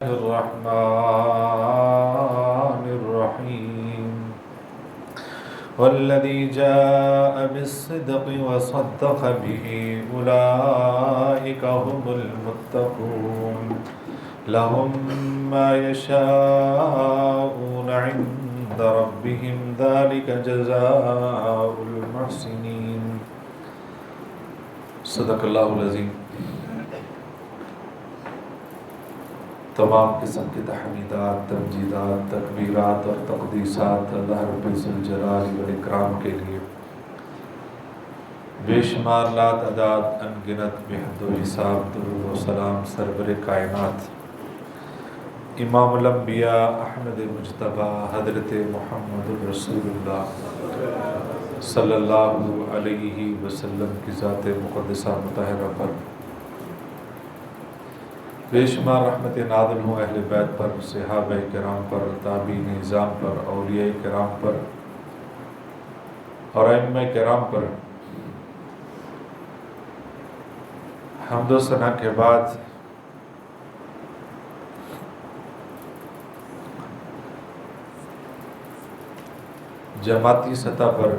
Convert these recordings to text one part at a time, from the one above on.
الرحمن الرحيم والذي جاء بالصدق وصدق به أولئك هم المتقون لهم ما يشاءون عند ربهم ذلك جزاء المحسنين صدق اللہ العظیم۔ تمام قسم کی تحمیدات، تمجیدات، تکبیرات اور تقدیسات اللہ رب ذوالجلال والاکرام کے لیے، بے شمار لا تعداد ان گنت بے حد و حساب درود و سلام سرور کائنات امام الانبیاء احمد مجتبیٰ حضرت محمد رسول اللہ صلی اللہ علیہ وسلم کی ذات مقدسہ مطہرہ پر بے شمار رحمت نازل ہوں اہل بیت پر، صحابہ کرام پر، تابعین نظام پر، اولیاء کرام پر اور ائمہ کرام پر۔ حمد و ثنا کے بعد جماعتی سطح پر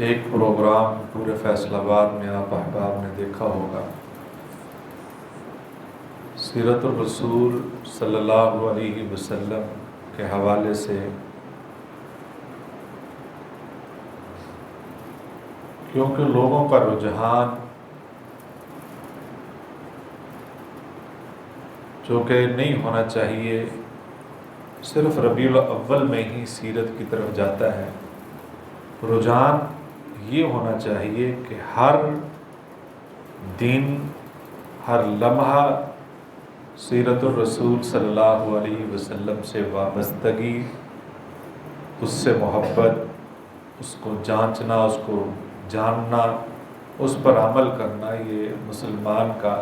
ایک پروگرام پورے فیصل آباد میں آپ احباب نے دیکھا ہوگا، سیرت الرسول صلی اللہ علیہ وسلم کے حوالے سے، کیونکہ لوگوں کا رجحان جو کہ نہیں ہونا چاہیے صرف ربیع الاول میں ہی سیرت کی طرف جاتا ہے، رجحان یہ ہونا چاہیے کہ ہر دن، ہر لمحہ سیرت الرسول صلی اللہ علیہ وسلم سے وابستگی، اس سے محبت، اس کو جانچنا، اس کو جاننا، اس پر عمل کرنا، یہ مسلمان کا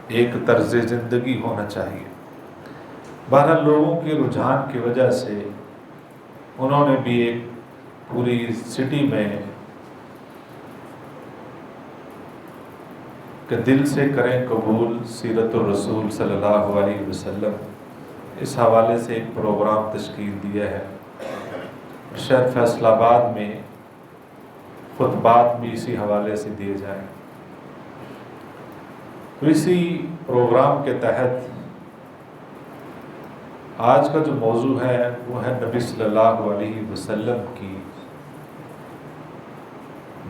ایک طرز زندگی ہونا چاہیے۔ بہرحال لوگوں کے رجحان کی وجہ سے انہوں نے بھی ایک پوری سٹی میں کہ دل سے کریں قبول سیرت الرسول صلی اللہ علیہ وسلم، اس حوالے سے ایک پروگرام تشکیل دیا ہے۔ شہر فیصل آباد میں خطبات بھی اسی حوالے سے دیے جائیں۔ اسی پروگرام کے تحت آج کا جو موضوع ہے وہ ہے نبی صلی اللہ علیہ وسلم کی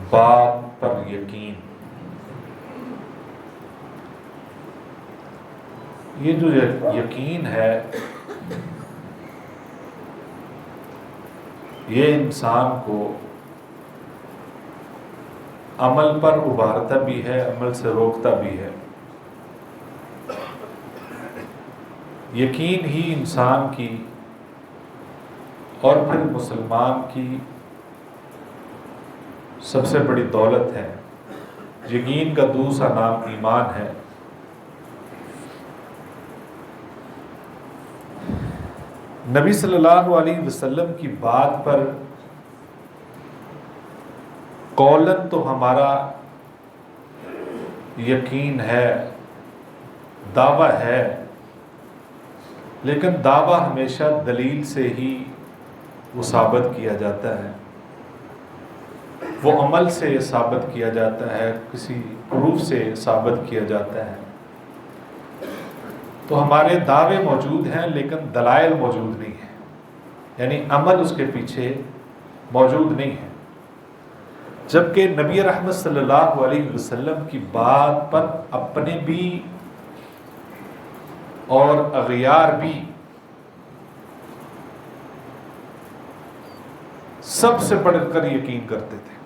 بات پر یقین۔ یہ جو یقین ہے یہ انسان کو عمل پر ابھارتا بھی ہے، عمل سے روکتا بھی ہے۔ یقین ہی انسان کی اور پھر مسلمان کی سب سے بڑی دولت ہے۔ یقین کا دوسرا نام ایمان ہے۔ نبی صلی اللہ علیہ وسلم کی بات پر قولاً تو ہمارا یقین ہے، دعویٰ ہے، لیکن دعویٰ ہمیشہ دلیل سے ہی وہ ثابت کیا جاتا ہے، وہ عمل سے ثابت کیا جاتا ہے، کسی پروف سے ثابت کیا جاتا ہے۔ تو ہمارے دعوے موجود ہیں لیکن دلائل موجود نہیں ہیں، یعنی عمل اس کے پیچھے موجود نہیں ہے۔ جبکہ نبی رحمت صلی اللہ علیہ وسلم کی بات پر اپنے بھی اور اغیار بھی سب سے بڑھ کر یقین کرتے تھے۔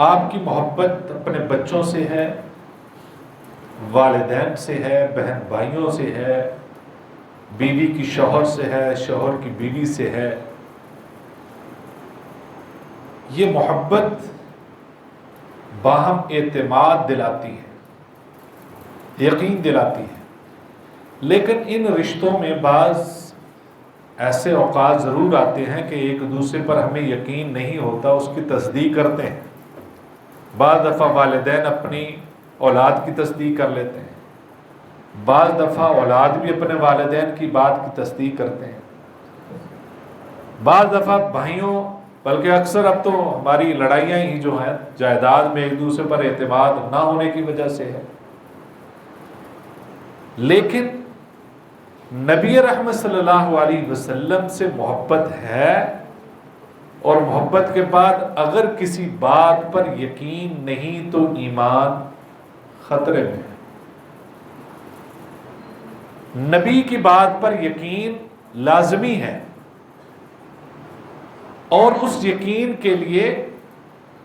آپ کی محبت اپنے بچوں سے ہے، والدین سے ہے، بہن بھائیوں سے ہے، بیوی کی شوہر سے ہے، شوہر کی بیوی سے ہے۔ یہ محبت باہم اعتماد دلاتی ہے، یقین دلاتی ہے۔ لیکن ان رشتوں میں بعض ایسے اوقات ضرور آتے ہیں کہ ایک دوسرے پر ہمیں یقین نہیں ہوتا، اس کی تصدیق کرتے ہیں، بعض دفعہ والدین اپنی اولاد کی تصدیق کر لیتے ہیں، بعض دفعہ اولاد بھی اپنے والدین کی بات کی تصدیق کرتے ہیں، بعض دفعہ بھائیوں، بلکہ اکثر اب تو ہماری لڑائیاں ہی جو ہیں جائیداد میں ایک دوسرے پر اعتماد نہ ہونے کی وجہ سے ہے۔ لیکن نبی رحمت صلی اللہ علیہ وسلم سے محبت ہے، اور محبت کے بعد اگر کسی بات پر یقین نہیں تو ایمان خطرے میں ہے۔ نبی کی بات پر یقین لازمی ہے، اور اس یقین کے لیے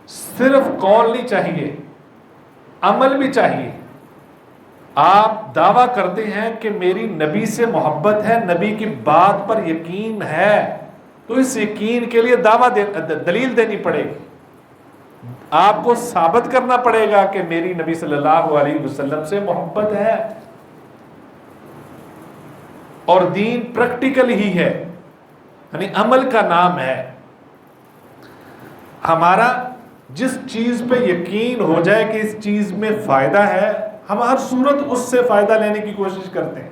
صرف قول نہیں چاہیے، عمل بھی چاہیے۔ آپ دعویٰ کرتے ہیں کہ میری نبی سے محبت ہے، نبی کی بات پر یقین ہے، تو اس یقین کے لیے دلیل دینی پڑے گی، آپ کو ثابت کرنا پڑے گا کہ میری نبی صلی اللہ علیہ وسلم سے محبت ہے۔ اور دین پریکٹیکل ہی ہے، یعنی عمل کا نام ہے۔ ہمارا جس چیز پہ یقین ہو جائے کہ اس چیز میں فائدہ ہے، ہم ہر صورت اس سے فائدہ لینے کی کوشش کرتے ہیں۔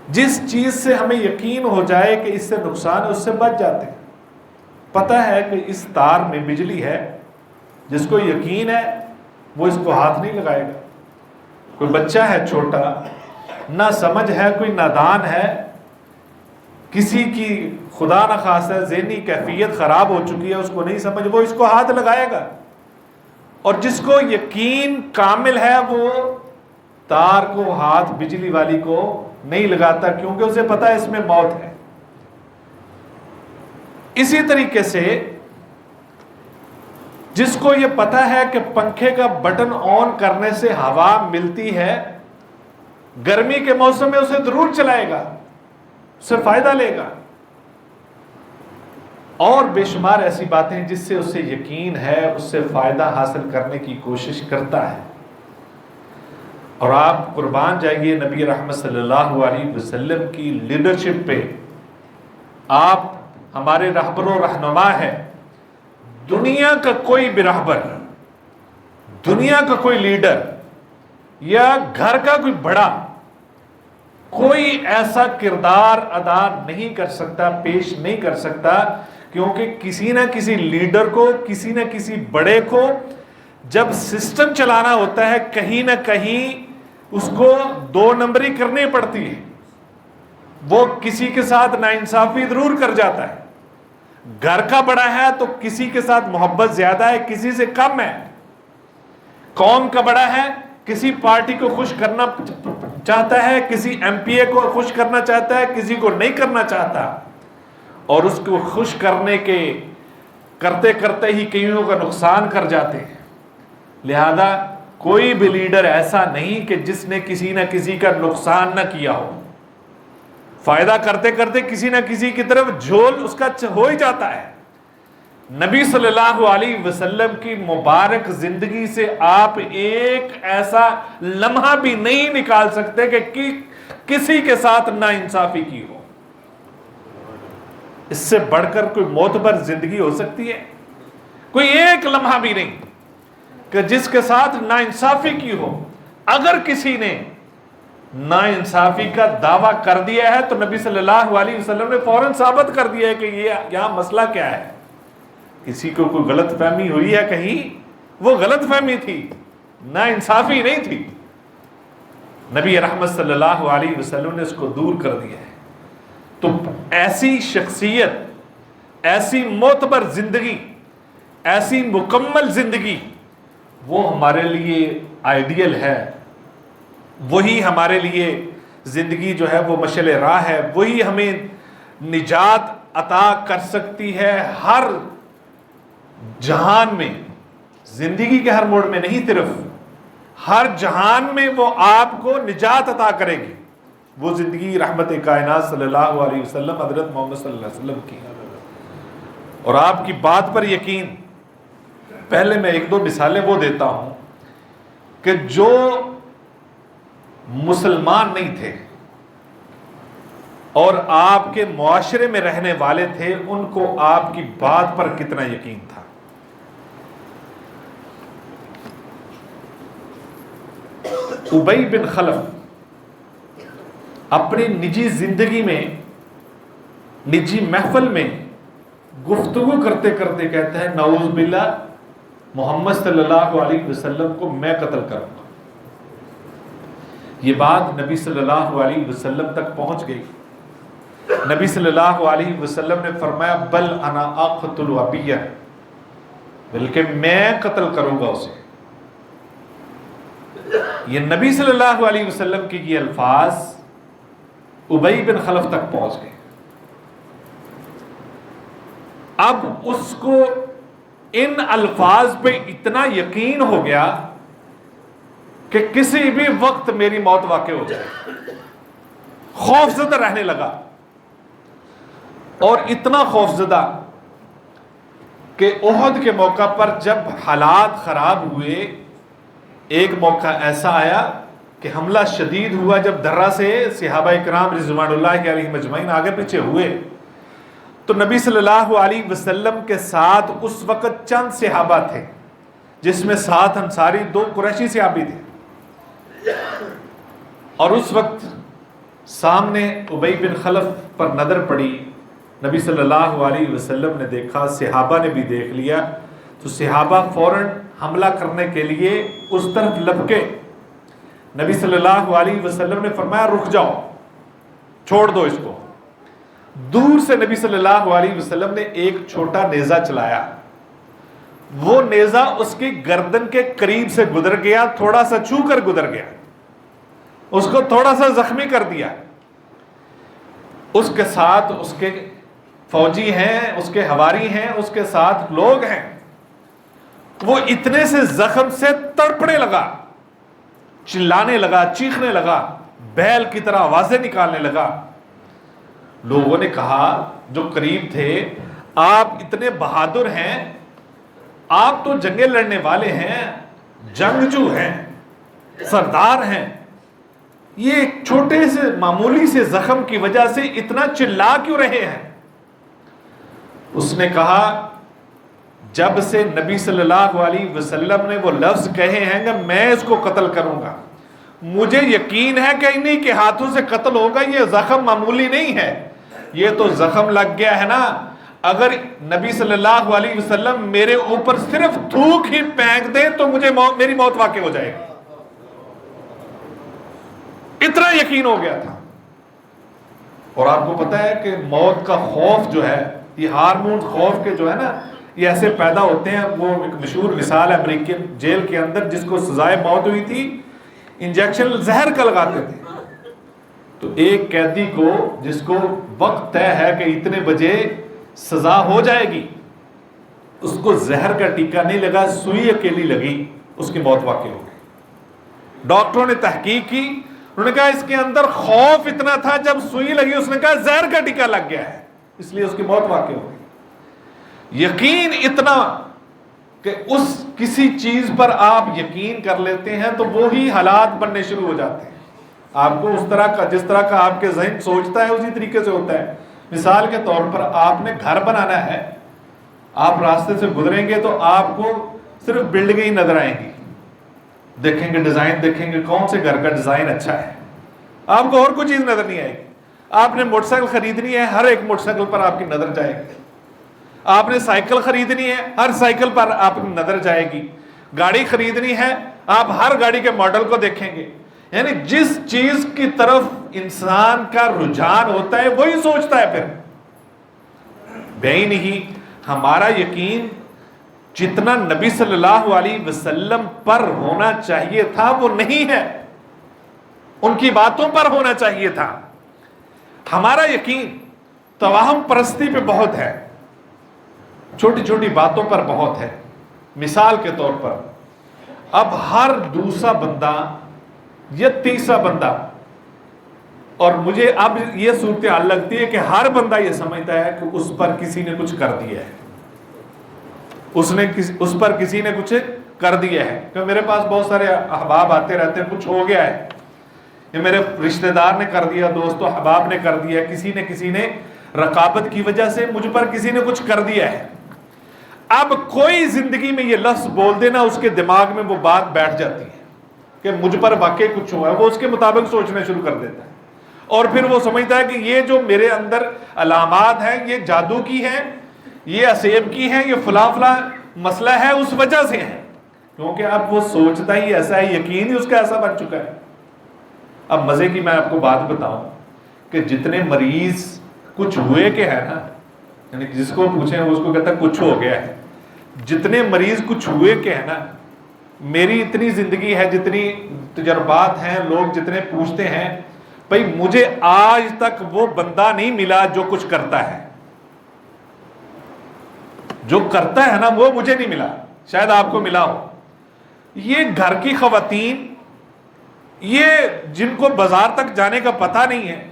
جس چیز سے ہمیں یقین ہو جائے کہ اس سے نقصان ہے، اس سے بچ جاتے ہیں۔ پتہ ہے کہ اس تار میں بجلی ہے، جس کو یقین ہے وہ اس کو ہاتھ نہیں لگائے گا۔ کوئی بچہ ہے چھوٹا، نہ سمجھ ہے، کوئی نادان ہے، کسی کی خدا نہ خواستہ ذہنی کیفیت خراب ہو چکی ہے، اس کو نہیں سمجھ، وہ اس کو ہاتھ لگائے گا۔ اور جس کو یقین کامل ہے وہ تار کو، ہاتھ بجلی والی کو نہیں لگاتا، کیونکہ اسے پتہ ہے اس میں موت ہے۔ اسی طریقے سے جس کو یہ پتہ ہے کہ پنکھے کا بٹن آن کرنے سے ہوا ملتی ہے، گرمی کے موسم میں اسے ضرور چلائے گا، اس سے فائدہ لے گا۔ اور بے شمار ایسی باتیں جس سے اسے یقین ہے، اس سے فائدہ حاصل کرنے کی کوشش کرتا ہے۔ اور آپ قربان جائیے نبی رحمت صلی اللہ علیہ وسلم کی لیڈرشپ پہ، آپ ہمارے رہبر و رہنما ہے۔ دنیا کا کوئی بھی رہبر، دنیا کا کوئی لیڈر یا گھر کا کوئی بڑا، کوئی ایسا کردار ادا نہیں کر سکتا، پیش نہیں کر سکتا، کیونکہ کسی نہ کسی لیڈر کو، کسی نہ کسی بڑے کو جب سسٹم چلانا ہوتا ہے، کہیں نہ کہیں اس کو دو نمبری کرنی پڑتی ہے۔ وہ کسی کے ساتھ ناانصافی ضرور کر جاتا ہے۔ گھر کا بڑا ہے تو کسی کے ساتھ محبت زیادہ ہے، کسی سے کم ہے۔ قوم کا بڑا ہے، کسی پارٹی کو خوش کرنا چاہتا ہے، کسی ایم پی اے کو خوش کرنا چاہتا ہے، کسی کو نہیں کرنا چاہتا، اور اس کو خوش کرنے کے کرتے کرتے ہی کئیوں کا نقصان کر جاتے ہیں۔ لہذا کوئی بھی لیڈر ایسا نہیں کہ جس نے کسی نہ کسی کا نقصان نہ کیا ہو۔ فائدہ کرتے کرتے کسی نہ کسی کی طرف جھول اس کا ہو ہی جاتا ہے۔ نبی صلی اللہ علیہ وسلم کی مبارک زندگی سے آپ ایک ایسا لمحہ بھی نہیں نکال سکتے کہ کسی کے ساتھ ناانصافی کی ہو۔ اس سے بڑھ کر کوئی معتبر زندگی ہو سکتی ہے؟ کوئی ایک لمحہ بھی نہیں کہ جس کے ساتھ ناانصافی کی ہو۔ اگر کسی نے ناانصافی کا دعویٰ کر دیا ہے تو نبی صلی اللہ علیہ وسلم نے فوراً ثابت کر دیا ہے کہ یہ یہاں مسئلہ کیا ہے۔ کسی کو کوئی غلط فہمی ہوئی ہے کہیں، وہ غلط فہمی تھی، ناانصافی نہیں تھی۔ نبی رحمت صلی اللہ علیہ وسلم نے اس کو دور کر دیا ہے۔ تو ایسی شخصیت، ایسی معتبر زندگی، ایسی مکمل زندگی، وہ ہمارے لیے آئیڈیل ہے۔ وہی ہمارے لیے زندگی جو ہے وہ مشعل راہ ہے، وہی ہمیں نجات عطا کر سکتی ہے ہر جہان میں، زندگی کے ہر موڑ میں نہیں، صرف ہر جہان میں وہ آپ کو نجات عطا کرے گی۔ وہ زندگی رحمت کائنات صلی اللہ علیہ وسلم، حضرت محمد صلی اللہ علیہ وسلم کی۔ اور آپ کی بات پر یقین، پہلے میں ایک دو مثالیں وہ دیتا ہوں کہ جو مسلمان نہیں تھے اور آپ کے معاشرے میں رہنے والے تھے، ان کو آپ کی بات پر کتنا یقین تھا۔ ابی بن خلف اپنی نجی زندگی میں، نجی محفل میں گفتگو کرتے کرتے کہتا ہے نعوذ باللہ محمد صلی اللہ علیہ وسلم کو میں قتل کروں گا۔ یہ بات نبی صلی اللہ علیہ وسلم تک پہنچ گئی۔ نبی صلی اللہ علیہ وسلم نے فرمایا بل انا اقتل ابیہ، بلکہ میں قتل کروں گا اسے۔ یہ نبی صلی اللہ علیہ وسلم کے یہ الفاظ ابی بن خلف تک پہنچ گئے۔ اب اس کو ان الفاظ پہ اتنا یقین ہو گیا کہ کسی بھی وقت میری موت واقع ہو جائے، خوف زدہ رہنے لگا، اور اتنا خوف زدہ کہ احد کے موقع پر جب حالات خراب ہوئے، ایک موقع ایسا آیا کہ حملہ شدید ہوا، جب درہ سے صحابہ اکرام رضوان اللہ علیہم اجمعین آگے پیچھے ہوئے، تو نبی صلی اللہ علیہ وسلم کے ساتھ اس وقت چند صحابہ تھے، جس میں 7 انصاری 2 قریشی صحابی تھے، اور اس وقت سامنے ابی بن خلف پر نظر پڑی۔ نبی صلی اللہ علیہ وسلم نے دیکھا، صحابہ نے بھی دیکھ لیا، تو صحابہ فوراً حملہ کرنے کے لیے اس طرف لپکے۔ نبی صلی اللہ علیہ وسلم نے فرمایا رک جاؤ، چھوڑ دو اس کو۔ دور سے نبی صلی اللہ علیہ وسلم نے ایک چھوٹا نیزہ چلایا، وہ نیزہ اس کی گردن کے قریب سے گزر گیا، تھوڑا سا چھو کر گزر گیا، اس کو تھوڑا سا زخمی کر دیا۔ اس کے ساتھ اس کے فوجی ہیں، اس کے حواری ہیں، اس کے ساتھ لوگ ہیں، وہ اتنے سے زخم سے تڑپنے لگا، چلانے لگا، چیخنے لگا، بیل کی طرح آوازیں نکالنے لگا۔ لوگوں نے کہا جو قریب تھے، آپ اتنے بہادر ہیں، آپ تو جنگیں لڑنے والے ہیں، جنگجو ہیں، سردار ہیں، یہ ایک چھوٹے سے معمولی سے زخم کی وجہ سے اتنا چلا کیوں رہے ہیں؟ اس نے کہا جب سے نبی صلی اللہ علیہ وسلم نے وہ لفظ کہے ہیں کہ میں اس کو قتل کروں گا، مجھے یقین ہے کہ انہی کے ہاتھوں سے قتل ہوگا، یہ زخم معمولی نہیں ہے، یہ تو زخم لگ گیا ہے نا، اگر نبی صلی اللہ علیہ وسلم میرے اوپر صرف تھوک ہی پھینک دیں تو میری موت واقع ہو جائے گی۔ اتنا یقین ہو گیا تھا۔ اور آپ کو پتا ہے کہ موت کا خوف جو ہے، یہ ہارمون خوف کے جو ہے نا، یہ ایسے پیدا ہوتے ہیں۔ وہ ایک مشہور مثال ہے امریکی جیل کے اندر، جس کو سزائے موت ہوئی تھی، انجیکشن زہر کا لگاتے تھے، تو ایک قیدی کو جس کو وقت طے ہے کہ اتنے بجے سزا ہو جائے گی، اس کو زہر کا ٹیکا نہیں لگا، سوئی اکیلی لگی، اس کی موت واقع ہو گئی۔ ڈاکٹروں نے تحقیق کی، انہوں نے کہا اس کے اندر خوف اتنا تھا، جب سوئی لگی اس نے کہا زہر کا ٹیکا لگ گیا ہے، اس لیے اس کی موت واقع ہو گئی۔ یقین اتنا کہ اس کسی چیز پر آپ یقین کر لیتے ہیں تو وہی حالات بننے شروع ہو جاتے ہیں۔ آپ کو اس طرح کا، جس طرح کا آپ کے ذہن سوچتا ہے اسی طریقے سے ہوتا ہے۔ مثال کے طور پر آپ نے گھر بنانا ہے، آپ راستے سے گزریں گے تو آپ کو صرف بلڈنگیں ہی نظر آئیں گی، دیکھیں گے ڈیزائن، دیکھیں گے کون سے گھر کا ڈیزائن اچھا ہے، آپ کو اور کوئی چیز نظر نہیں آئے گی۔ آپ نے موٹر سائیکل خریدنی ہے، ہر ایک موٹر سائیکل پر آپ کی نظر جائے گی۔ آپ نے سائیکل خریدنی ہے، ہر سائیکل پر آپ کی نظر جائے گی۔ گاڑی خریدنی ہے، آپ ہر گاڑی کے ماڈل کو دیکھیں گے۔ یعنی جس چیز کی طرف انسان کا رجحان ہوتا ہے وہی سوچتا ہے۔ پھر بے نہیں، ہمارا یقین جتنا نبی صلی اللہ علیہ وسلم پر ہونا چاہیے تھا وہ نہیں ہے، ان کی باتوں پر ہونا چاہیے تھا۔ ہمارا یقین توہم پرستی پہ بہت ہے، چھوٹی چھوٹی باتوں پر بہت ہے۔ مثال کے طور پر اب ہر دوسرا بندہ یا تیسرا بندہ، اور مجھے اب یہ صورتحال لگتی ہے کہ ہر بندہ یہ سمجھتا ہے کہ اس پر کسی نے کچھ کر دیا ہے، اس پر کسی نے کچھ کر دیا ہے۔ کہ میرے پاس بہت سارے احباب آتے رہتے ہیں، کچھ ہو گیا ہے، یہ میرے رشتہ دار نے کر دیا، دوست و احباب نے کر دیا، کسی نے رقابت کی وجہ سے مجھ پر کسی نے کچھ کر دیا ہے۔ اب کوئی زندگی میں یہ لفظ بول دینا، اس کے دماغ میں وہ بات بیٹھ جاتی ہے، کہ مجھ پر واقعی کچھ ہوا ہے، وہ اس کے مطابق سوچنا شروع کر دیتا ہے، اور پھر وہ سمجھتا ہے کہ یہ جو میرے اندر علامات ہیں یہ جادو کی ہیں، یہ اسیب کی ہیں، یہ فلاں فلاں مسئلہ ہے اس وجہ سے ہے، کیونکہ اب وہ سوچتا ہی ایسا ہے، یقین ہی اس کا ایسا بن چکا ہے۔ اب مزے کی میں آپ کو بات بتاؤں کہ جتنے مریض کچھ ہوئے کہ ہے نا، یعنی جس کو پوچھیں وہ اس کو کہتا ہے کچھ ہو گیا ہے، جتنے مریض کچھ ہوئے کہ ہے نا، میری اتنی زندگی ہے، جتنی تجربات ہیں، لوگ جتنے پوچھتے ہیں، بھئی مجھے آج تک وہ بندہ نہیں ملا جو کچھ کرتا ہے، جو کرتا ہے نا وہ مجھے نہیں ملا، شاید آپ کو ملا ہو۔ یہ گھر کی خواتین، یہ جن کو بازار تک جانے کا پتہ نہیں ہے،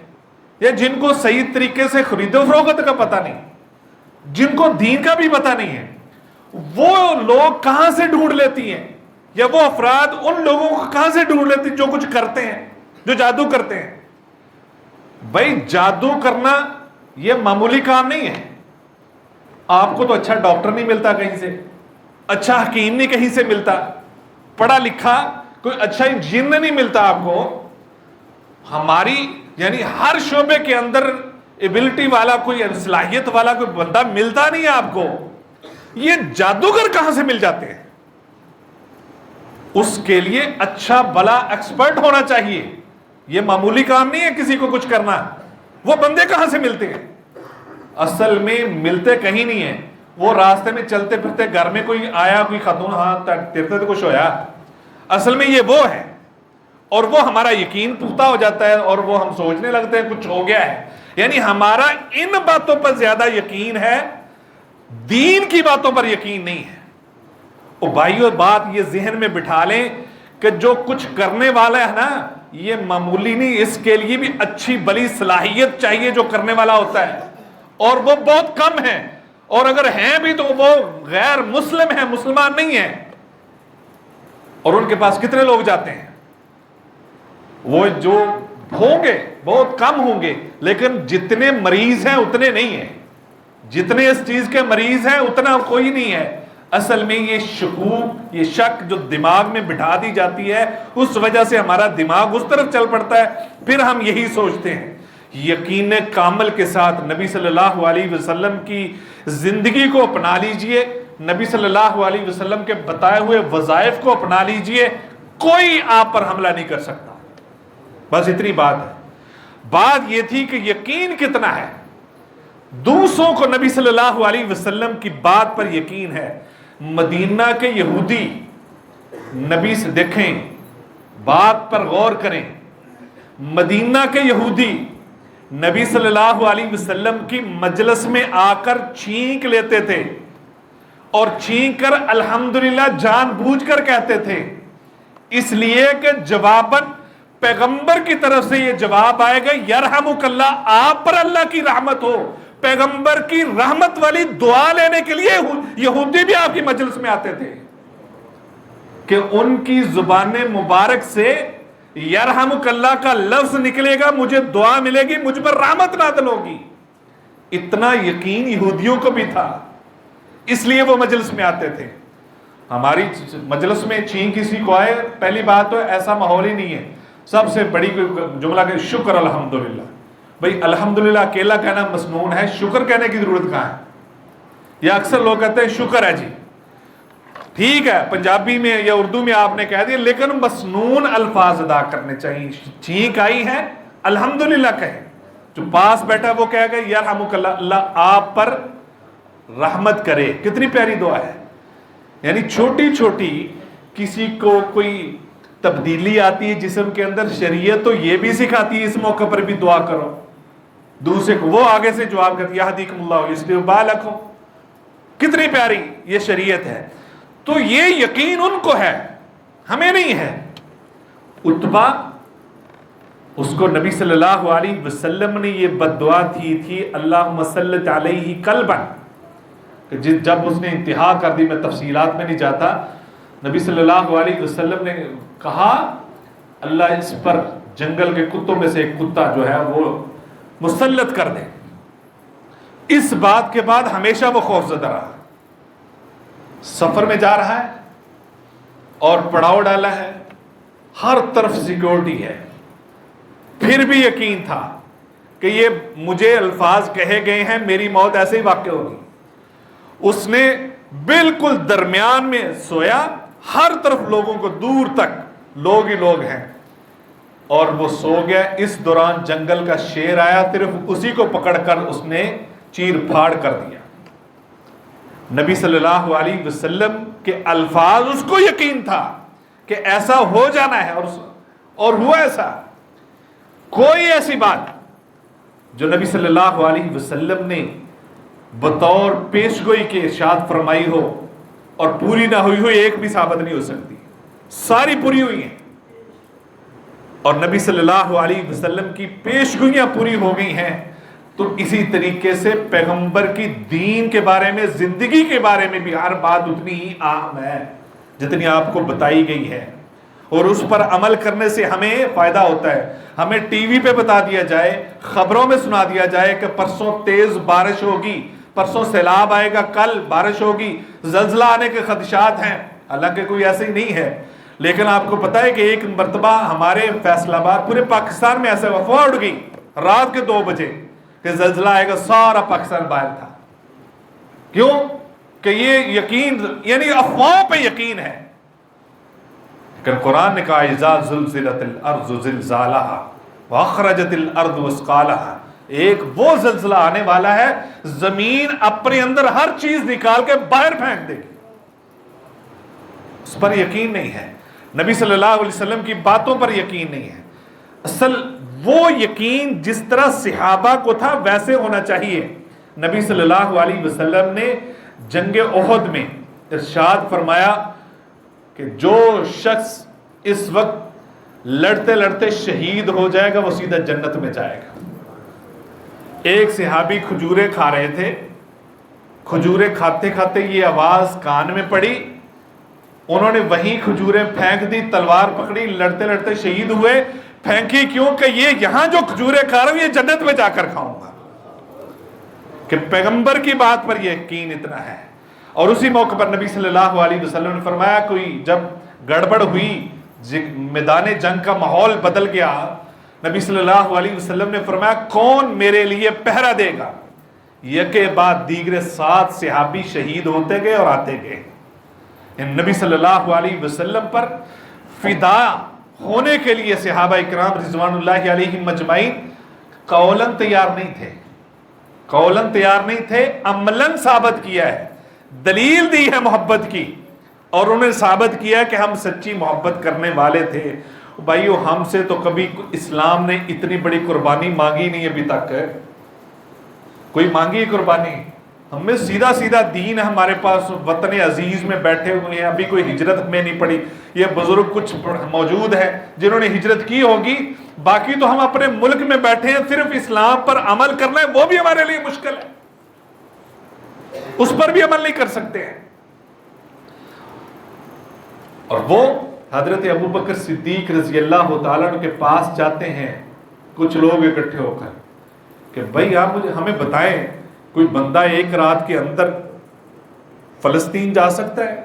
یا جن کو صحیح طریقے سے خرید و فروخت کا پتہ نہیں، جن کو دین کا بھی پتہ نہیں ہے، وہ لوگ کہاں سے ڈھونڈ لیتی ہیں، یا وہ افراد ان لوگوں کو کہاں سے ڈھونڈ لیتی ہیں جو کچھ کرتے ہیں، جو جادو کرتے ہیں۔ بھائی جادو کرنا یہ معمولی کام نہیں ہے۔ آپ کو تو اچھا ڈاکٹر نہیں ملتا کہیں سے، اچھا حکیم نہیں کہیں سے ملتا، پڑھا لکھا کوئی اچھا انجینئر نہیں ملتا آپ کو۔ ہماری یعنی ہر شعبے کے اندر ایبلٹی والا، کوئی صلاحیت والا کوئی بندہ ملتا نہیں ہے آپ کو۔ یہ جادوگر کہاں سے مل جاتے ہیں؟ اس کے لیے اچھا بلا ایکسپرٹ ہونا چاہیے، یہ معمولی کام نہیں ہے کسی کو کچھ کرنا۔ وہ بندے کہاں سے ملتے ہیں؟ اصل میں ملتے کہیں نہیں ہیں، وہ راستے میں چلتے پھرتے گھر میں کوئی آیا، کوئی خاتون، ہاں تیرتے تو کچھ ہویا، اصل میں یہ وہ ہے، اور وہ ہمارا یقین پختہ ہو جاتا ہے، اور وہ ہم سوچنے لگتے ہیں کچھ ہو گیا ہے۔ یعنی ہمارا ان باتوں پر زیادہ یقین ہے، دین کی باتوں پر یقین نہیں ہے۔ اور بھائیو بات یہ ذہن میں بٹھا لیں کہ جو کچھ کرنے والا ہے نا، یہ معمولی نہیں، اس کے لیے بھی اچھی بلی صلاحیت چاہیے جو کرنے والا ہوتا ہے، اور وہ بہت کم ہیں، اور اگر ہیں بھی تو وہ غیر مسلم ہیں، مسلمان نہیں ہیں۔ اور ان کے پاس کتنے لوگ جاتے ہیں؟ وہ جو ہوں گے بہت کم ہوں گے، لیکن جتنے مریض ہیں اتنے نہیں ہیں، جتنے اس چیز کے مریض ہیں اتنا کوئی نہیں ہے۔ اصل میں یہ شکوک، یہ شک جو دماغ میں بٹھا دی جاتی ہے، اس وجہ سے ہمارا دماغ اس طرف چل پڑتا ہے، پھر ہم یہی سوچتے ہیں۔ یقین کامل کے ساتھ نبی صلی اللہ علیہ وسلم کی زندگی کو اپنا لیجئے، نبی صلی اللہ علیہ وسلم کے بتائے ہوئے وظائف کو اپنا لیجئے، کوئی آپ پر حملہ نہیں کر سکتا۔ بس اتنی بات ہے۔ بات یہ تھی کہ یقین کتنا ہے، دوسروں کو نبی صلی اللہ علیہ وسلم کی بات پر یقین ہے۔ مدینہ کے یہودی نبی سے دیکھیں، بات پر غور کریں، مدینہ کے یہودی نبی صلی اللہ علیہ وسلم کی مجلس میں آ کر چھینک لیتے تھے، اور چھینک کر الحمدللہ جان بوجھ کر کہتے تھے، اس لیے کہ جواباً پیغمبر کی طرف سے یہ جواب آئے گا، یرحمک اللہ، آپ پر اللہ کی رحمت ہو۔ پیغمبر کی رحمت والی دعا لینے کے لیے یہودی بھی آپ کی مجلس میں آتے تھے، کہ ان کی زبان مبارک سے یرحمک اللہ کا لفظ نکلے گا، مجھے دعا ملے گی، مجھ پر رحمت نازل ہوگی۔ اتنا یقین یہودیوں کو بھی تھا، اس لیے وہ مجلس میں آتے تھے۔ ہماری مجلس میں چھین کسی کو آئے، پہلی بات تو ایسا ماحول ہی نہیں ہے۔ سب سے بڑی جملہ کہ شکر الحمدللہ۔ بھئی الحمدللہ اکیلا کہنا مسنون ہے، شکر کہنے کی ضرورت کہاں ہے؟ یا اکثر لوگ کہتے ہیں شکر ہے جی، ٹھیک ہے پنجابی میں یا اردو میں آپ نے کہہ دیا، لیکن مسنون الفاظ ادا کرنے چاہیے۔ چھینک آئی ہے الحمدللہ کہیں، جو پاس بیٹھا وہ کہے گا یرحمک اللہ، اللہ آپ پر رحمت کرے۔ کتنی پیاری دعا ہے۔ یعنی چھوٹی چھوٹی کسی کو کوئی تبدیلی آتی ہے جسم کے اندر، شریعت تو یہ بھی سکھاتی ہے اس موقع پر بھی دعا کرو۔ دوسرے کو وہ آگے سے جواب کرتی ہے یہدیکم اللہ یصلح بالکم۔ کتنی پیاری یہ شریعت ہے۔ تو یہ یقین ان کو ہے، ہمیں نہیں ہے۔ عتبہ، اس کو نبی صلی اللہ علیہ وسلم نے یہ بد دعا تھی اللہم سلط علیہ قلبا، کہ جب اس نے انتہا کر دی، میں تفصیلات میں نہیں جاتا، نبی صلی اللہ علیہ وسلم نے کہا اللہ اس پر جنگل کے کتوں میں سے ایک کتا جو ہے وہ مسلط کر دے۔ اس بات کے بعد ہمیشہ وہ خوف زدہ رہا، سفر میں جا رہا ہے اور پڑاؤ ڈالا ہے، ہر طرف سیکورٹی ہے، پھر بھی یقین تھا کہ یہ مجھے الفاظ کہے گئے ہیں، میری موت ایسے ہی واقع ہوگی۔ اس نے بالکل درمیان میں سویا، ہر طرف لوگوں کو دور تک لوگ ہی لوگ ہیں، اور وہ سو گیا۔ اس دوران جنگل کا شیر آیا، صرف اسی کو پکڑ کر اس نے چیر پھاڑ کر دیا۔ نبی صلی اللہ علیہ وسلم کے الفاظ، اس کو یقین تھا کہ ایسا ہو جانا ہے، اور ہوا ایسا۔ کوئی ایسی بات جو نبی صلی اللہ علیہ وسلم نے بطور پیش گوئی کے ارشاد فرمائی ہو اور پوری نہ ہوئی ہو، ایک بھی ثابت نہیں ہو سکتی، ساری پوری ہوئی ہیں۔ اور نبی صلی اللہ علیہ وسلم کی پیش گوئیاں پوری ہو گئی ہیں، تو اسی طریقے سے پیغمبر کی دین کے بارے میں، زندگی کے بارے میں بھی ہر بات اتنی ہی اہم ہے جتنی آپ کو بتائی گئی ہے، اور اس پر عمل کرنے سے ہمیں فائدہ ہوتا ہے۔ ہمیں ٹی وی پہ بتا دیا جائے، خبروں میں سنا دیا جائے کہ پرسوں تیز بارش ہوگی، پرسوں سیلاب آئے گا، کل بارش ہوگی، زلزلہ آنے کے خدشات ہیں، حالانکہ کوئی ایسے ہی نہیں ہے، لیکن آپ کو پتا ہے کہ ایک مرتبہ ہمارے فیصل آباد، پورے پاکستان میں ایسے افواہ اڑ گئی رات کے 2 بجے کہ زلزلہ آئے گا، سارا پاکستان باہر تھا۔ کیوں؟ کہ یہ یقین، یعنی افواہوں پہ یقین ہے۔ لیکن قرآن نے کہا اذا زلزلت الارض زلزالہا واخرجت الارض اثقالہا، ایک وہ زلزلہ آنے والا ہے، زمین اپنے اندر ہر چیز نکال کے باہر پھینک دے گی۔ اس پر یقین نہیں ہے، نبی صلی اللہ علیہ وسلم کی باتوں پر یقین نہیں ہے۔ اصل وہ یقین جس طرح صحابہ کو تھا ویسے ہونا چاہیے۔ نبی صلی اللہ علیہ وسلم نے جنگ احد میں ارشاد فرمایا کہ جو شخص اس وقت لڑتے لڑتے شہید ہو جائے گا وہ سیدھا جنت میں جائے گا۔ ایک صحابی کھجوریں کھا رہے تھے، کھجوریں کھاتے کھاتے یہ آواز کان میں پڑی، انہوں نے وہیں کھجوریں پھینک دی، تلوار پکڑی، لڑتے لڑتے شہید ہوئے۔ پھینکی کیوں؟ کہ یہ یہاں جو کھجوریں کھا رہا ہوں یہ جنت میں جا کر کھاؤں گا۔ کہ پیغمبر کی بات پر یقین اتنا ہے۔ اور اسی موقع پر نبی صلی اللہ علیہ وسلم نے فرمایا، کوئی جب گڑبڑ ہوئی، میدان جنگ کا ماحول بدل گیا، نبی صلی اللہ علیہ وسلم نے فرمایا کون میرے لیے پہرا دے گا؟ یکے بعد دیگرے 7 صحابی شہید ہوتے گئے اور آتے گئے۔ نبی صلی اللہ علیہ وسلم پر فدا ہونے کے لیے صحابہ اکرام رضوان اللہ علیہم اجمعین قولاً تیار نہیں تھے، قولاً تیار نہیں تھے، عملاً ثابت کیا ہے، دلیل دی ہے محبت کی، اور انہوں نے ثابت کیا کہ ہم سچی محبت کرنے والے تھے۔ بھائیو، ہم سے تو کبھی اسلام نے اتنی بڑی قربانی مانگی نہیں ابھی تک، کوئی مانگی قربانی؟ ہمیں سیدھا سیدھا دین ہے ہمارے پاس، وطن عزیز میں بیٹھے ہوئے ہیں، ابھی کوئی ہجرت میں نہیں پڑی۔ یہ بزرگ کچھ موجود ہیں جنہوں نے ہجرت کی ہوگی، باقی تو ہم اپنے ملک میں بیٹھے ہیں، صرف اسلام پر عمل کرنا ہے وہ بھی ہمارے لیے مشکل ہے، اس پر بھی عمل نہیں کر سکتے ہیں۔ اور وہ حضرت ابوبکر صدیق رضی اللہ تعالیٰ عنہ کے پاس جاتے ہیں کچھ لوگ اکٹھے ہو کر کہ بھائی آپ ہمیں بتائیں، کوئی بندہ ایک رات کے اندر فلسطین جا سکتا ہے،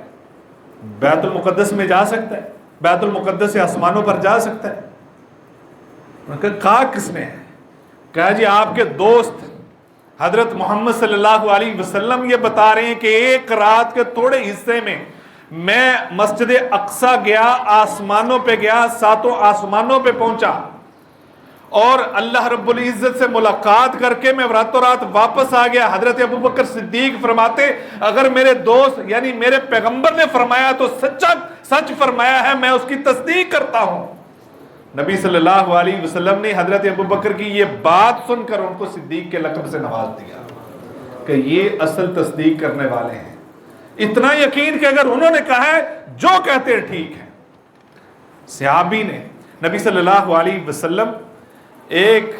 بیت المقدس میں جا سکتا ہے، بیت المقدس سے آسمانوں پر جا سکتا ہے؟ انہوں نے کہا کس نے ہے؟ کہا جی آپ کے دوست حضرت محمد صلی اللہ علیہ وسلم یہ بتا رہے ہیں کہ ایک رات کے تھوڑے حصے میں مسجد اقصی گیا، آسمانوں پہ گیا، 7 آسمانوں پہ پہنچا، اور اللہ رب العزت سے ملاقات کر کے میں راتوں رات واپس آ گیا۔ حضرت ابوبکر صدیق فرماتے اگر میرے دوست یعنی میرے پیغمبر نے فرمایا تو سچ فرمایا ہے، میں اس کی تصدیق کرتا ہوں۔ نبی صلی اللہ علیہ وسلم نے حضرت ابوبکر کی یہ بات سن کر ان کو صدیق کے لقب سے نواز دیا کہ یہ اصل تصدیق کرنے والے ہیں۔ اتنا یقین کہ اگر انہوں نے کہا ہے جو کہتے ہیں ٹھیک ہے۔ صحابی نے نبی صلی اللہ علیہ وسلم ایک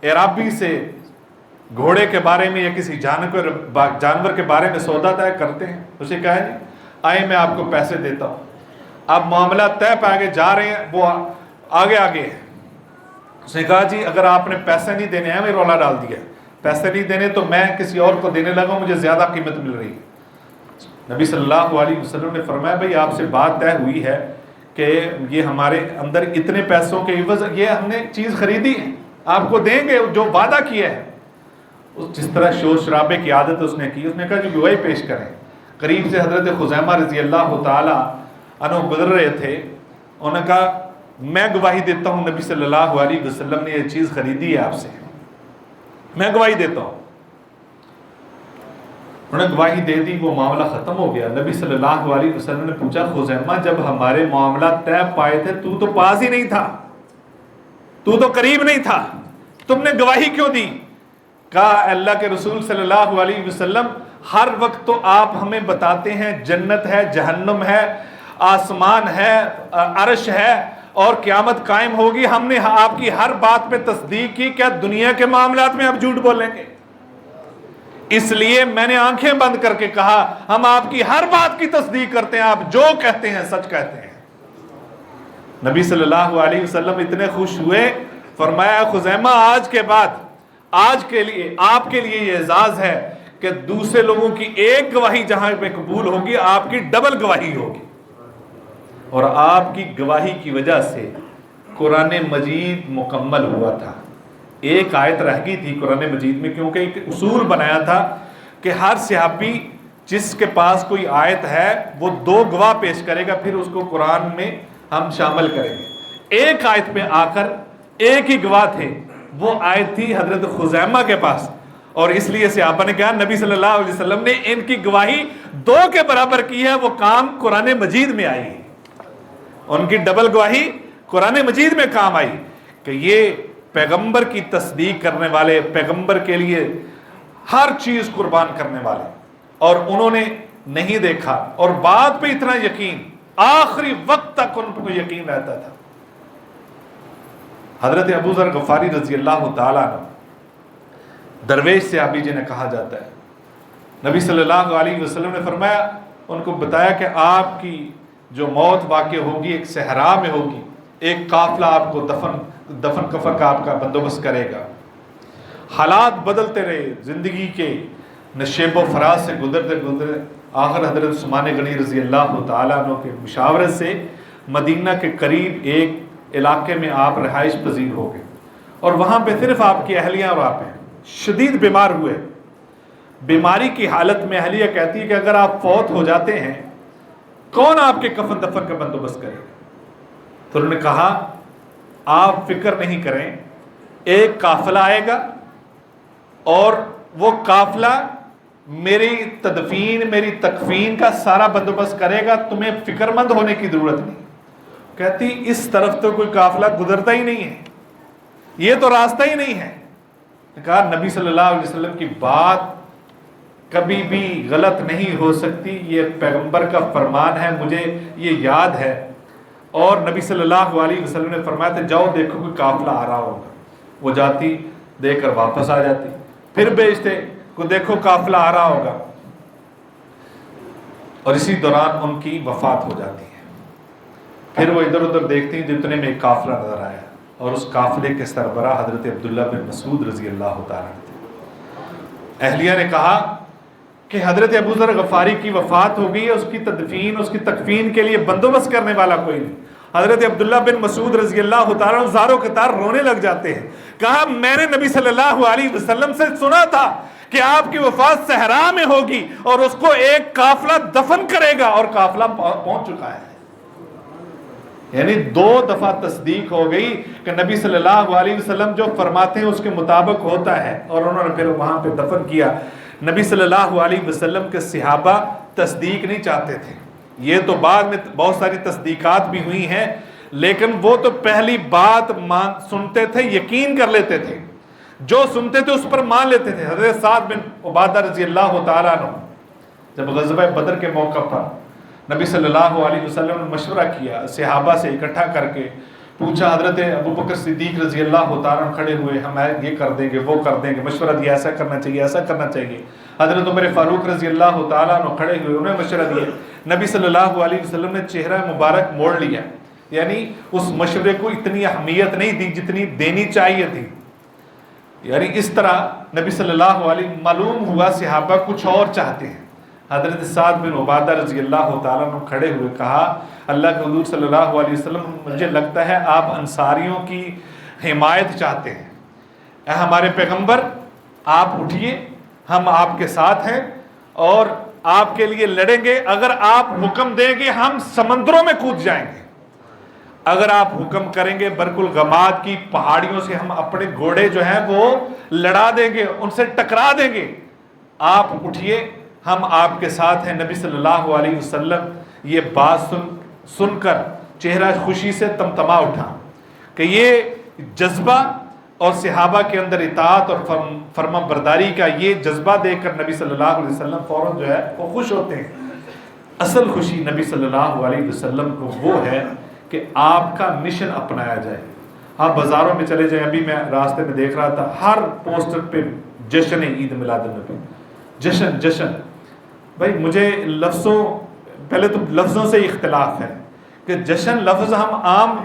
عرابی سے گھوڑے کے بارے میں یا کسی جانور کے بارے میں سودا طے کرتے ہیں، اسے کہا جی آئے میں آپ کو پیسے دیتا ہوں۔ اب معاملہ طے پہ آگے جا رہے ہیں، وہ آگے ہے۔ اس نے کہا جی اگر آپ نے پیسے نہیں دینے ہیں، میں رولا ڈال دیا، پیسے نہیں دینے تو میں کسی اور کو دینے لگا، مجھے زیادہ قیمت مل رہی ہے۔ نبی صلی اللہ علیہ وسلم نے فرمایا بھئی آپ سے بات طے ہوئی ہے کہ یہ ہمارے اندر اتنے پیسوں کے عوض یہ ہم نے چیز خریدی ہے، آپ کو دیں گے جو وعدہ کیا ہے. جس طرح شور شرابے کی عادت اس نے کی، اس نے کہا کہ گواہی پیش کریں. قریب سے حضرت خزیمہ رضی اللہ تعالی عنہ گزر رہے تھے، انہوں نے کہا میں گواہی دیتا ہوں نبی صلی اللہ علیہ وسلم نے یہ چیز خریدی ہے آپ سے، میں گواہی دیتا ہوں. انہوں نے گواہی دے دی، وہ معاملہ ختم ہو گیا. نبی صلی اللہ علیہ وسلم نے پوچھا خزیمہ جب ہمارے معاملات طے پائے تھے تو تو پاس ہی نہیں تھا، تو تو قریب نہیں تھا، تم نے گواہی کیوں دی؟ کہا اللہ کے رسول صلی اللہ علیہ وسلم ہر وقت تو آپ ہمیں بتاتے ہیں جنت ہے، جہنم ہے، آسمان ہے، عرش ہے اور قیامت قائم ہوگی. ہم نے آپ کی ہر بات پہ تصدیق کی، کیا دنیا کے معاملات میں آپ جھوٹ بولیں گے؟ اس لیے میں نے آنکھیں بند کر کے کہا ہم آپ کی ہر بات کی تصدیق کرتے ہیں، آپ جو کہتے ہیں سچ کہتے ہیں. نبی صلی اللہ علیہ وسلم اتنے خوش ہوئے، فرمایا خزیمہ آج کے بعد آج کے لیے آپ کے لیے یہ اعزاز ہے کہ دوسرے لوگوں کی ایک گواہی جہاں پہ قبول ہوگی آپ کی ڈبل گواہی ہوگی. اور آپ کی گواہی کی وجہ سے قرآن مجید مکمل ہوا تھا. ایک آیت رہ گئی تھی قرآن مجید میں، کیونکہ ایک اصول بنایا تھا کہ ہر صحابی جس کے پاس کوئی آیت ہے وہ 2 گواہ پیش کرے گا، پھر اس کو قرآن میں ہم شامل کریں گے. ایک آیت پہ آ کر ایک ہی گواہ تھے، وہ آیت تھی حضرت خزیمہ کے پاس، اور اس لیے صحابہ نے کہا نبی صلی اللہ علیہ وسلم نے ان کی گواہی 2 کے برابر کی ہے، وہ کام قرآن مجید میں آئی، ان کی ڈبل گواہی قرآن مجید میں کام آئی کہ یہ پیغمبر کی تصدیق کرنے والے، پیغمبر کے لیے ہر چیز قربان کرنے والے، اور انہوں نے نہیں دیکھا اور بات پہ اتنا یقین، آخری وقت تک ان کو یقین رہتا تھا. حضرت ابو ذر غفاری رضی اللہ تعالیٰ عنہ درویش صحابی جنہیں کہا جاتا ہے، نبی صلی اللہ علیہ وسلم نے فرمایا، ان کو بتایا کہ آپ کی جو موت واقع ہوگی ایک صحرا میں ہوگی، ایک قافلہ آپ کو دفن کفن کا آپ کا بندوبست کرے گا. حالات بدلتے رہے زندگی کے نشیب و فراز سے گزرتے گزرتے آخر حضرت عثمان غنی رضی اللہ تعالیٰ عنہ کے مشاورت سے مدینہ کے قریب ایک علاقے میں آپ رہائش پذیر ہو گئے، اور وہاں پہ صرف آپ کی اہلیہ اور آپ ہیں. شدید بیمار ہوئے، بیماری کی حالت میں اہلیہ کہتی ہے کہ اگر آپ فوت ہو جاتے ہیں کون آپ کے کفن دفن کا بندوبست کرے گا؟ تو انہوں نے کہا آپ فکر نہیں کریں، ایک قافلہ آئے گا اور وہ قافلہ میری تدفین میری تکفین کا سارا بندوبست کرے گا، تمہیں فکر مند ہونے کی ضرورت نہیں. کہتی اس طرف تو کوئی قافلہ گزرتا ہی نہیں ہے، یہ تو راستہ ہی نہیں ہے. کہا نبی صلی اللہ علیہ وسلم کی بات کبھی بھی غلط نہیں ہو سکتی، یہ پیغمبر کا فرمان ہے، مجھے یہ یاد ہے. اور نبی صلی اللہ علیہ وسلم نے فرمایا تھا جاؤ دیکھو کوئی قافلہ آ رہا ہوگا. وہ جاتی دیکھ کر واپس آ جاتی، پھر بھیجتے کو دیکھو قافلہ آ رہا ہوگا، اور اسی دوران ان کی وفات ہو جاتی ہے. پھر وہ ادھر ادھر دیکھتی ہیں، جتنے میں ایک قافلہ نظر آیا، اور اس قافلے کے سربراہ حضرت عبداللہ بن مسعود رضی اللہ تعالیٰ عنہ تھے. اہلیہ نے کہا کہ حضرت ابو ذر غفاری کی وفات ہو گئی ہے، اس کی تدفین اس کی تکفین کے لیے بندوبست کرنے والا کوئی نہیں. حضرت عبداللہ بن مسعود رضی اللہ تعالیٰ عنہ زاروں قطار رونے لگ جاتے ہیں. کہا میں نے نبی صلی اللہ علیہ وسلم سے سنا تھا کہ آپ کی وفات صحرا میں ہوگی اور اس کو ایک قافلہ دفن کرے گا، اور قافلہ پہنچ چکا ہے. یعنی 2 دفعہ تصدیق ہو گئی کہ نبی صلی اللہ علیہ وسلم جو فرماتے ہیں اس کے مطابق ہوتا ہے، اور انہوں نے پھر وہاں پہ دفن کیا. نبی صلی اللہ علیہ وسلم کے صحابہ تصدیق نہیں چاہتے تھے، یہ تو بعد میں بہت ساری تصدیقات بھی ہوئی ہیں، لیکن وہ تو پہلی بات سنتے تھے، یقین کر لیتے تھے، جو سنتے تھے اس پر مان لیتے تھے. حضرت سعد بن عبادہ رضی اللہ تعالیٰ عنہ جب غزوہ بدر کے موقع پر نبی صلی اللہ علیہ وسلم نے مشورہ کیا، صحابہ سے اکٹھا کر کے پوچھا، حضرت ابو بکر صدیق رضی اللہ تعالیٰ عنہ کھڑے ہوئے، ہم یہ کر دیں گے وہ کر دیں گے، مشورہ دیا ایسا کرنا چاہیے ایسا کرنا چاہیے. حضرت عمر فاروق رضی اللہ تعالیٰ عنہ کھڑے ہوئے، انہیں مشورہ دیا. نبی صلی اللہ علیہ وسلم نے چہرہ مبارک موڑ لیا، یعنی اس مشورے کو اتنی اہمیت نہیں دی جتنی دینی چاہیے تھی. یعنی اس طرح نبی صلی اللہ علیہ وسلم معلوم ہوا صحابہ کچھ اور چاہتے ہیں. حضرت سعد بن عبادہ رضی اللہ تعالیٰ عنہ کھڑے ہوئے کہا اللہ کے حضور صلی اللہ علیہ وسلم مجھے لگتا ہے آپ انصاریوں کی حمایت چاہتے ہیں، اے ہمارے پیغمبر آپ اٹھیے، ہم آپ کے ساتھ ہیں اور آپ کے لیے لڑیں گے، اگر آپ حکم دیں گے ہم سمندروں میں کود جائیں گے، اگر آپ حکم کریں گے برق الغماد کی پہاڑیوں سے ہم اپنے گھوڑے جو ہیں وہ لڑا دیں گے، ان سے ٹکرا دیں گے، آپ اٹھیے ہم آپ کے ساتھ ہیں۔ نبی صلی اللہ علیہ وسلم یہ بات سن کر چہرہ خوشی سے تمتما اٹھا کہ یہ جذبہ اور صحابہ کے اندر اطاعت اور فرما برداری کا یہ جذبہ دیکھ کر نبی صلی اللہ علیہ وسلم فوراً جو ہے وہ خوش ہوتے ہیں۔ اصل خوشی نبی صلی اللہ علیہ وسلم کو وہ ہے کہ آپ کا مشن اپنایا جائے۔ آپ بازاروں میں چلے جائیں، ابھی میں راستے میں دیکھ رہا تھا ہر پوسٹر پہ جشن عید میلاد النبی، جشن جشن۔ بھائی مجھے پہلے تو لفظوں سے اختلاف ہے کہ جشن لفظ ہم عام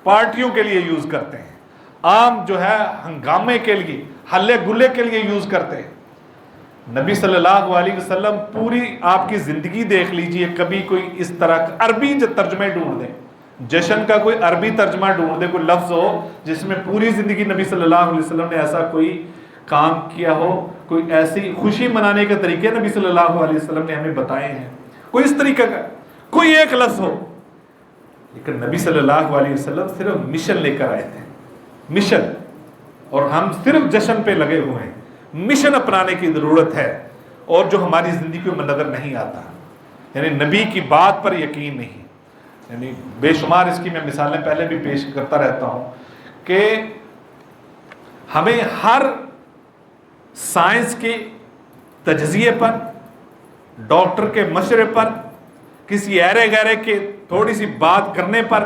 پارٹیوں کے لیے یوز کرتے ہیں، عام جو ہے ہنگامے کے لیے، ہلے گلے کے لیے یوز کرتے ہیں۔ نبی صلی اللہ علیہ وسلم پوری آپ کی زندگی دیکھ لیجئے، کبھی کوئی اس طرح عربی ترجمے ڈھونڈ دیں، جشن کا کوئی عربی ترجمہ ڈھونڈ دیں، کوئی لفظ ہو جس میں پوری زندگی نبی صلی اللہ علیہ وسلم نے ایسا کوئی کام کیا ہو، کوئی ایسی خوشی منانے کے طریقے نبی صلی اللہ علیہ وسلم نے ہمیں بتائے ہیں، کوئی اس طریقے کا کوئی ایک لفظ ہو، لیکن نبی صلی اللہ علیہ وسلم صرف مشن لے کر آئے تھے، مشن، اور ہم صرف جشن پہ لگے ہوئے ہیں۔ مشن اپنانے کی ضرورت ہے اور جو ہماری زندگی میں نظر نہیں آتا، یعنی نبی کی بات پر یقین نہیں، یعنی بے شمار اس کی میں مثالیں پہلے بھی پیش کرتا رہتا ہوں کہ ہمیں ہر سائنس کے تجزیے پر، ڈاکٹر کے مشورے پر، کسی ایرے گیرے کے تھوڑی سی بات کرنے پر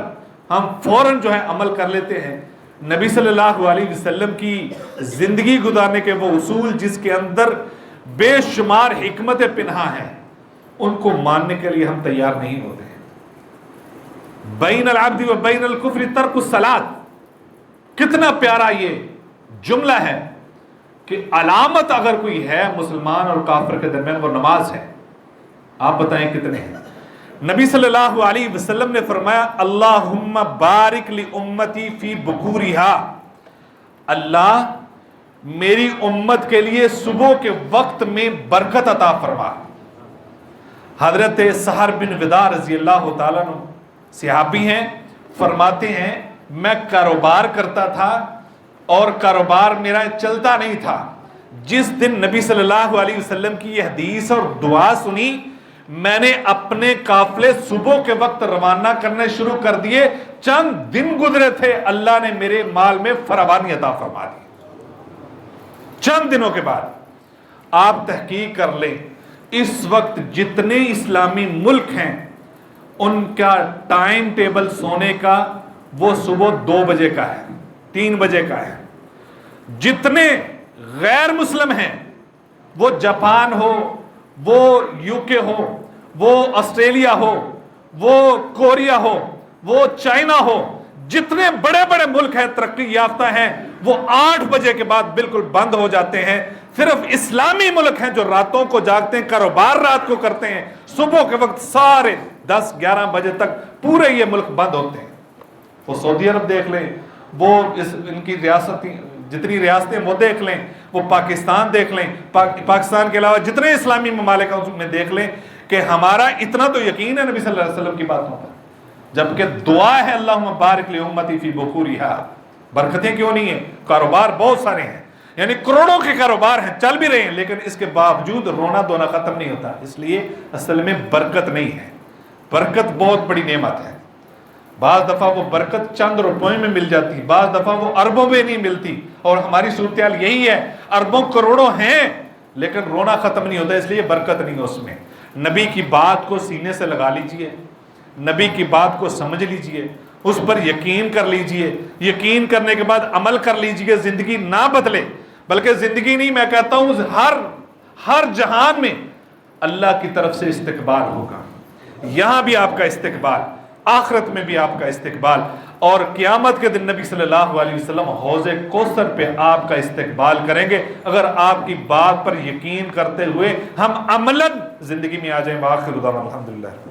ہم فوراً جو ہے عمل کر لیتے ہیں۔ نبی صلی اللہ علیہ وسلم کی زندگی گزارنے کے وہ اصول جس کے اندر بے شمار حکمت پنہا ہیں، ان کو ماننے کے لیے ہم تیار نہیں ہوتے ہیں۔ بین العبد و بین الکفر ترک الصلاۃ، کتنا پیارا یہ جملہ ہے کہ علامت اگر کوئی ہے مسلمان اور کافر کے درمیان وہ نماز ہے۔ آپ بتائیں کتنے ہیں؟ نبی صلی اللہ علیہ وسلم نے فرمایا اللہم بارک لامتی فی بکورہا، اللہ میری امت کے لیے صبح کے وقت میں برکت عطا فرما۔ حضرت سہر بن وداع رضی اللہ تعالیٰ عنہ صحابی ہیں، فرماتے ہیں میں کاروبار کرتا تھا اور کاروبار میرا چلتا نہیں تھا، جس دن نبی صلی اللہ علیہ وسلم کی یہ حدیث اور دعا سنی، میں نے اپنے قافلے صبح کے وقت روانہ کرنے شروع کر دیے، چند دن گزرے تھے اللہ نے میرے مال میں فراوانی عطا فرما دی۔ چند دنوں کے بعد آپ تحقیق کر لیں، اس وقت جتنے اسلامی ملک ہیں ان کا ٹائم ٹیبل سونے کا وہ صبح 2 بجے کا ہے، 3 بجے کا ہے۔ جتنے غیر مسلم ہیں، وہ جاپان ہو، وہ UK ہو، وہ آسٹریلیا ہو، وہ کوریا ہو، وہ چائنا ہو، جتنے بڑے بڑے ملک ہیں ترقی یافتہ ہیں، وہ 8 بجے کے بعد بالکل بند ہو جاتے ہیں۔ صرف اسلامی ملک ہیں جو راتوں کو جاگتے ہیں، کاروبار رات کو کرتے ہیں، صبح کے وقت سارے 10-11 بجے تک پورے یہ ملک بند ہوتے ہیں۔ وہ سعودی عرب دیکھ لیں، وہ ان کی جتنی ریاستیں وہ دیکھ لیں، وہ پاکستان دیکھ لیں، پاکستان کے علاوہ جتنے اسلامی ممالک ہیں اس میں دیکھ لیں کہ ہمارا اتنا تو یقین ہے نبی صلی اللہ علیہ وسلم کی باتوں پر، جبکہ دعا ہے اللہم بارک لامتی فی بکورہا۔ برکتیں کیوں نہیں ہیں؟ کاروبار بہت سارے ہیں، یعنی کروڑوں کے کاروبار ہیں، چل بھی رہے ہیں، لیکن اس کے باوجود رونا دھونا ختم نہیں ہوتا، اس لیے اصل میں برکت نہیں ہے۔ برکت بہت بڑی نعمت ہے، بعض دفعہ وہ برکت چند روپے میں مل جاتی، بعض دفعہ وہ اربوں میں نہیں ملتی، اور ہماری صورتحال یہی ہے، اربوں کروڑوں ہیں لیکن رونا ختم نہیں ہوتا، اس لیے برکت نہیں ہے اس میں۔ نبی کی بات کو سینے سے لگا لیجئے، نبی کی بات کو سمجھ لیجئے، اس پر یقین کر لیجئے، یقین کرنے کے بعد عمل کر لیجئے، زندگی نہ بدلے، بلکہ زندگی نہیں، میں کہتا ہوں ہر جہان میں اللہ کی طرف سے استقبال ہوگا، یہاں بھی آپ کا استقبال، آخرت میں بھی آپ کا استقبال۔ اور قیامت کے دن نبی صلی اللہ علیہ وسلم حوض کوثر پہ آپ کا استقبال کریں گے، اگر آپ کی بات پر یقین کرتے ہوئے ہم عملاً زندگی میں آ جائیں۔ وآخر دعوانا الحمدللہ۔